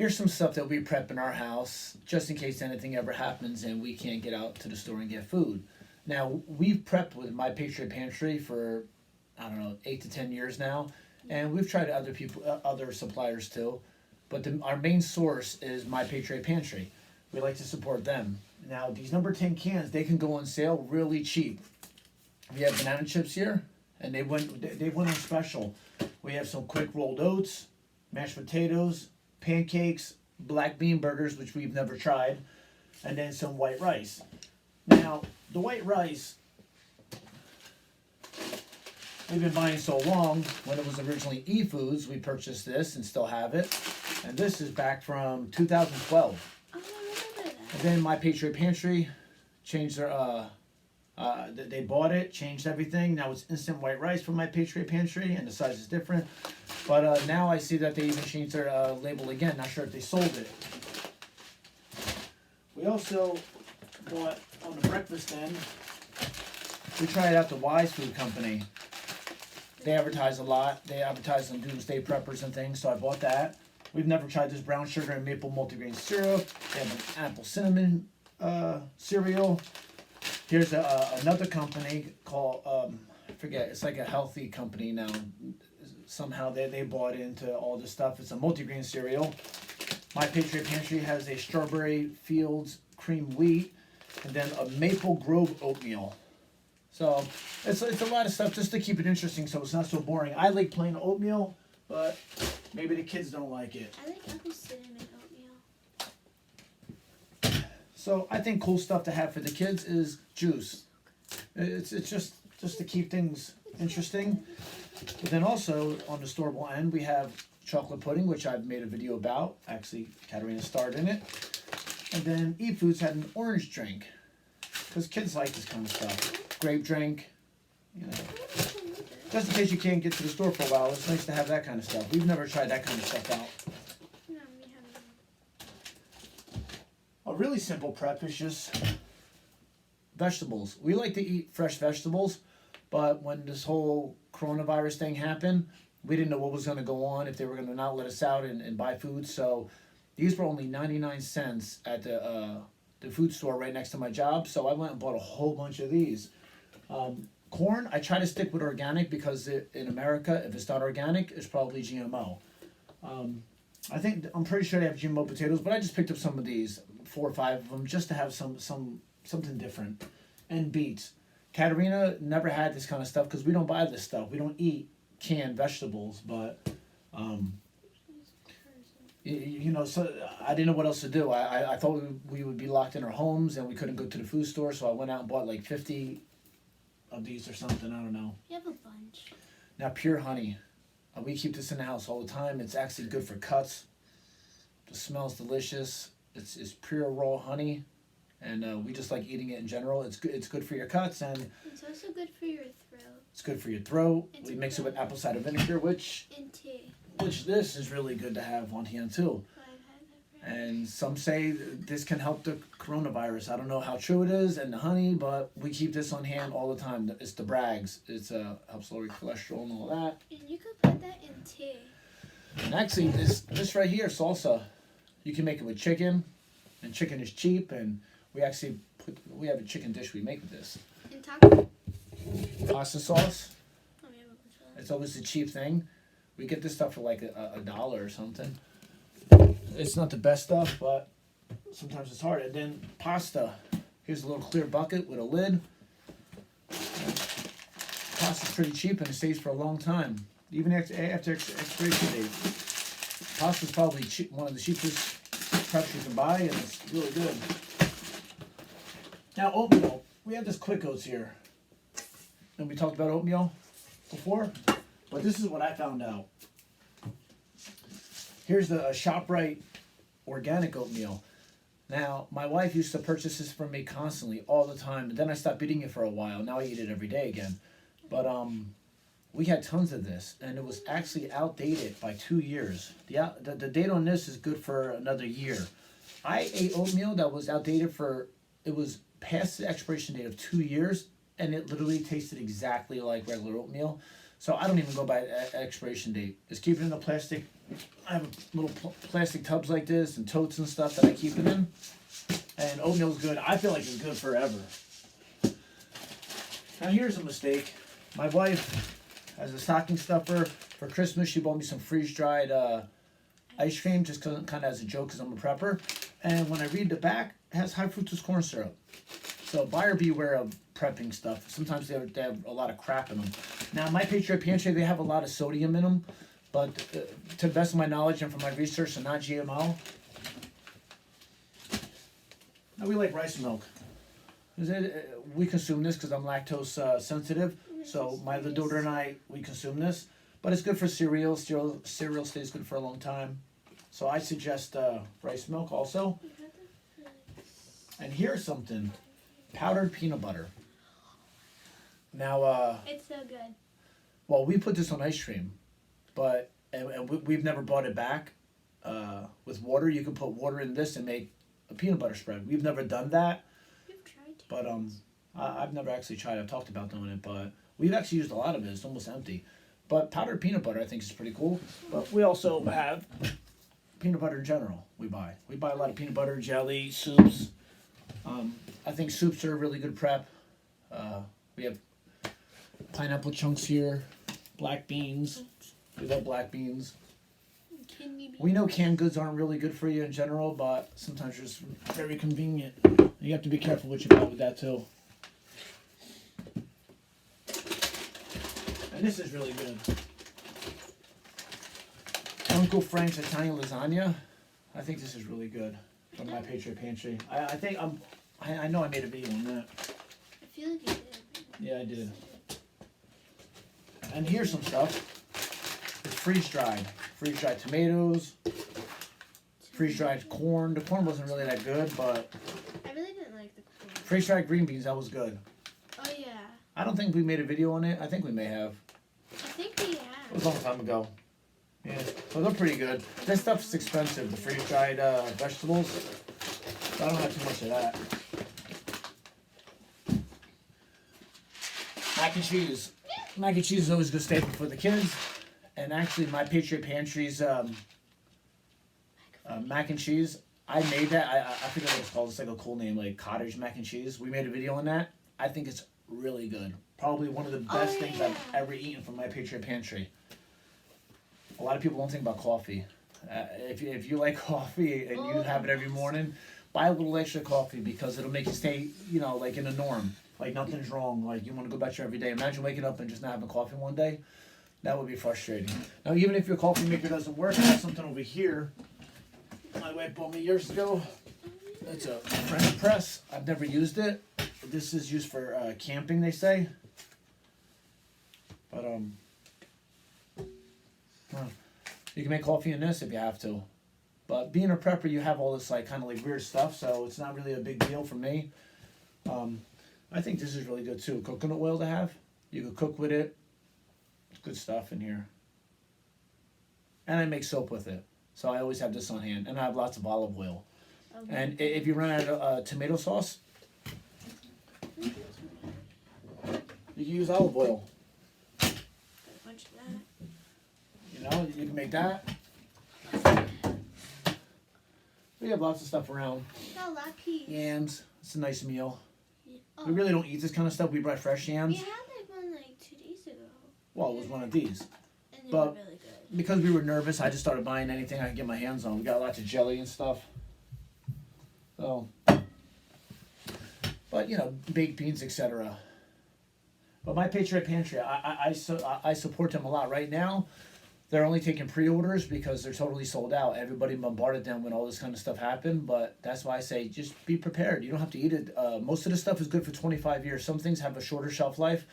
Here's some stuff that we prep in our house just in case anything ever happens and we can't get out to the store and get food. Now, we've prepped with My Patriot Pantry for, I don't know, 8 to 10 years now, and we've tried other people, other suppliers too, but our main source is My Patriot Pantry. We like to support them. Now, these number 10 cans, they can go on sale really cheap. We have banana chips here, and they went on special. We have some quick rolled oats, mashed potatoes, pancakes, black bean burgers, which we've never tried, and then some white rice. Now, the white rice, we've been buying so long. When it was originally eFoods, we purchased this and still have it. And this is back from 2012. Oh, I remember that. And then My Patriot Pantry changed their, they bought it, changed everything. Now it's instant white rice from My Patriot Pantry, and the size is different. But now I see that they even changed their label again. Not sure if they sold it. We also bought on the breakfast end. We tried out the Wise Food Company. They advertise a lot. They advertise on doomsday preppers and things, so I bought that. We've never tried this brown sugar and maple multigrain syrup. They have an apple cinnamon cereal. Here's another company called, I forget, it's like a healthy company now. Somehow they bought into all this stuff. It's a multigrain cereal. My Patriot Pantry has a Strawberry Fields cream wheat and then a Maple Grove oatmeal. So it's a lot of stuff just to keep it interesting so it's not so boring. I like plain oatmeal, but maybe the kids don't like it. I like apple cinnamon oatmeal. So I think cool stuff to have for the kids is juice. It's just to keep things interesting. But then also on the storable end we have chocolate pudding, which I've made a video about. Actually, Katarina starred in it. And then eFoods had an orange drink because kids like this kind of stuff. Grape drink, you know. Just in case you can't get to the store for a while, it's nice to have that kind of stuff. We've never tried that kind of stuff out. No, we haven't. A really simple prep is just vegetables. We like to eat fresh vegetables, but when this whole coronavirus thing happened, we didn't know what was going to go on, if they were going to not let us out and buy food. So these were only 99 cents at the food store right next to my job. So I went and bought a whole bunch of these. Corn, I try to stick with organic because in America, if it's not organic, it's probably GMO. I'm pretty sure they have GMO potatoes, but I just picked up some of these, 4 or 5 of them, just to have something different. And beets. Katerina never had this kind of stuff because we don't buy this stuff. We don't eat canned vegetables, but so I didn't know what else to do. I thought we would be locked in our homes and we couldn't go to the food store, so I went out and bought like 50 of these or something. I don't know. You have a bunch. Now, pure honey. We keep this in the house all the time. It's actually good for cuts. The smell's delicious. It's pure raw honey, and we just like eating it in general. It's good. It's good for your cuts, and It's also good for your throat. it's good for your throat. It's We mix it good. with apple cider vinegar, which And tea. this is really good to have on hand too. I've had that for And some say this can help the coronavirus. I don't know how true it is, and the honey, but we keep this on hand all the time. It's the Bragg's. It's helps lower cholesterol and all that. And you could put that in tea. And actually, this right here, salsa, you can make it with chicken, and chicken is cheap. And we actually we have a chicken dish we make with this. And taco. Pasta sauce. Oh, we have a bunch of that. It's always a cheap thing. We get this stuff for like a dollar or something. It's not the best stuff, but sometimes it's hard. And then pasta. Here's a little clear bucket with a lid. Pasta's pretty cheap and it stays for a long time, even after expiration date. Pasta's probably one of the cheapest preps you can buy, and it's really good. Now oatmeal. We have this Quick Oats here, and we talked about oatmeal before, but this is what I found out. Here's the ShopRite organic oatmeal. Now, my wife used to purchase this from me constantly, all the time, and then I stopped eating it for a while. Now I eat it every day again. But we had tons of this, and it was actually outdated by 2 years. The date on this is good for another year. I ate oatmeal that was outdated it was past the expiration date of 2 years, and it literally tasted exactly like regular oatmeal. So I don't even go by expiration date. Just keep it in the plastic. I have little plastic tubs like this and totes and stuff that I keep it in. And oatmeal's good. I feel like it's good forever. Now here's a mistake. My wife, as a stocking stuffer for Christmas, she bought me some freeze-dried ice cream just kind of as a joke because I'm a prepper. And when I read the back, it has high fructose corn syrup. So buyer beware of prepping stuff. Sometimes they have a lot of crap in them. Now, my Patriot Pantry, they have a lot of sodium in them, but to the best of my knowledge and from my research, they're not GMO. Now, we like rice milk. We consume this because I'm lactose sensitive, so my little daughter and I, we consume this. But it's good for cereal. Cereal stays good for a long time. So I suggest rice milk also. And here's something. Powdered peanut butter. Now, It's so good. well, we put this on ice cream, but and we've never brought it back with water. You can put water in this and make a peanut butter spread. We've never done that, We've tried to. but I've never actually tried. I've talked about doing it, but we've actually used a lot of it. It's almost empty. But powdered peanut butter, I think, is pretty cool. But we also have peanut butter in general. We buy a lot of peanut butter, jelly, soups. I think soups are a really good prep. We have pineapple chunks here, black beans. We love black beans. Kidney beans. We know canned goods aren't really good for you in general, but sometimes they're just very convenient. You have to be careful what you buy with that too. And this is really good. Uncle Frank's Italian lasagna. I think this is really good from my Patriot Pantry. I know I made a video on that. I feel like you did. Yeah, I did. And here's some stuff. It's freeze-dried. Freeze-dried tomatoes. Freeze-dried corn. The corn wasn't really that good, but I really didn't like the corn. freeze-dried green beans, that was good. Oh yeah. I don't think we made a video on it. I think we may have. I think we It was a long time ago. Yeah, so they're pretty good. This stuff's expensive, the freeze-dried vegetables. So I don't have too much of that. Mac and cheese. Mac and cheese is always a good staple for the kids. And actually, my Patriot Pantry's mac and cheese, I made that. I forget what it's called. It's like a cool name, like cottage mac and cheese. We made a video on that. I think it's really good. Probably one of the best things I've ever eaten from my Patriot Pantry. A lot of people don't think about coffee. If you like coffee and you have it every morning, buy a little extra coffee because it'll make you stay, like in the norm. Like nothing's wrong. Like you want to go about your every day. Imagine waking up and just not having coffee one day. That would be frustrating. Now, even if your coffee maker doesn't work, I have something over here. My wife bought me years ago. It's a French press. I've never used it. This is used for camping, they say. But you can make coffee in this if you have to. But being a prepper, you have all this kind of weird stuff, so it's not really a big deal for me. I think this is really good too. Coconut oil to have. You can cook with it. Good stuff in here. And I make soap with it. So I always have this on hand. And I have lots of olive oil. Okay. And if you run out of tomato sauce, you can use olive oil. Got a bunch of that. You can make that. We have lots of stuff around. Got lucky. Yams. It's a nice meal. Oh. We really don't eat this kind of stuff. We buy fresh We yams. had one 2 days ago. Well, it was one of these. And they But- were really good. Because we were nervous, I just started buying anything I could get my hands on. We got lots of jelly and stuff. So, but baked beans, etc. But my Patriot Pantry, I support them a lot. Right now, they're only taking pre-orders because they're totally sold out. Everybody bombarded them when all this kind of stuff happened. But that's why I say just be prepared. You don't have to eat it. Most of the stuff is good for 25 years. Some things have a shorter shelf life.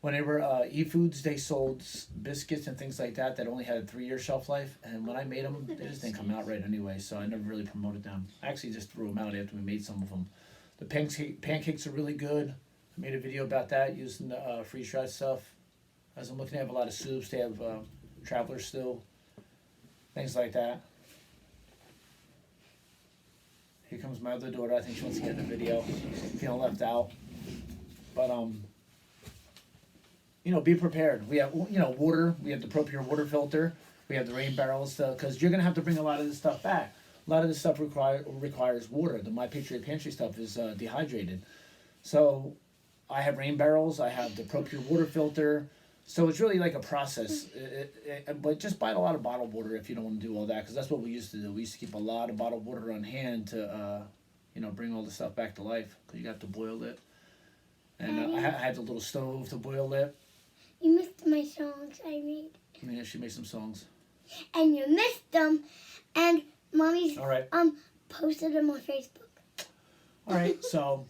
When they were E-Foods, they sold biscuits and things like that only had a 3-year shelf life. And when I made them, they just didn't come out right anyway, so I never really promoted them. I actually just threw them out after we made some of them. The pancakes are really good. I made a video about that using the freeze-dried stuff. As I'm looking, they have a lot of soups. They have Traveler's Still, things like that. Here comes my other daughter. I think she wants to get in the video. Feeling left out. But be prepared. We have, water. We have the ProPure water filter. We have the rain barrels, because you're gonna have to bring a lot of this stuff back. A lot of this stuff requires water. The My Patriot Pantry stuff is dehydrated. So I have rain barrels. I have the ProPure water filter. So it's really like a process. But just buy a lot of bottled water if you don't want to do all that, because that's what we used to do. We used to keep a lot of bottled water on hand to, bring all the stuff back to life, because you have to boil it. And I had the little stove to boil it. You missed my songs I made. Yeah, she made some songs. And you missed them. And Mommy's All right. posted them on Facebook. All right, so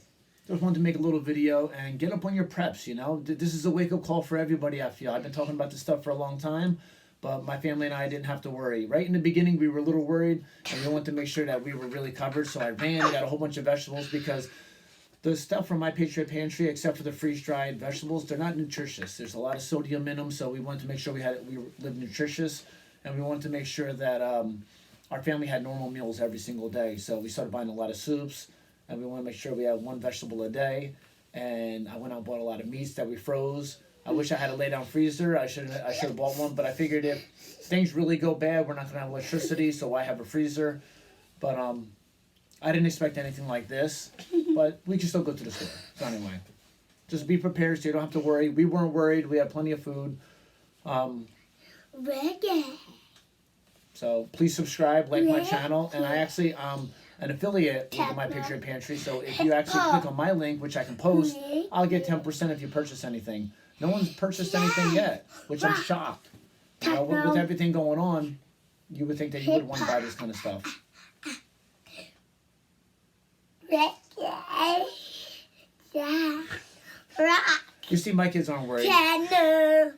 just wanted to make a little video and get up on your preps, This is a wake-up call for everybody, I feel. I've been talking about this stuff for a long time, but my family and I didn't have to worry. Right in the beginning, we were a little worried, and we wanted to make sure that we were really covered, so I got a whole bunch of vegetables, because the stuff from My Patriot Pantry, except for the freeze-dried vegetables, they're not nutritious. There's a lot of sodium in them, so we wanted to make sure we lived nutritious, and we wanted to make sure that our family had normal meals every single day. So we started buying a lot of soups, and we want to make sure we have one vegetable a day. And I went out and bought a lot of meats that we froze. I wish I had a lay-down freezer. I should have bought one, but I figured if things really go bad, we're not going to have electricity, so why have a freezer? But I didn't expect anything like this, but we can still go to the store. So anyway, just be prepared so you don't have to worry. We weren't worried. We had plenty of food. Reggae. So please subscribe, like my channel, and I actually an affiliate with My Patriot Pantry. So if you actually click on my link, which I can post, I'll get 10% if you purchase anything. No one's purchased anything yet, which I'm shocked. With everything going on, you would think that you would want to buy this kind of stuff. Reggae. Yeah. Rock. You see, my kids aren't worried. Channel.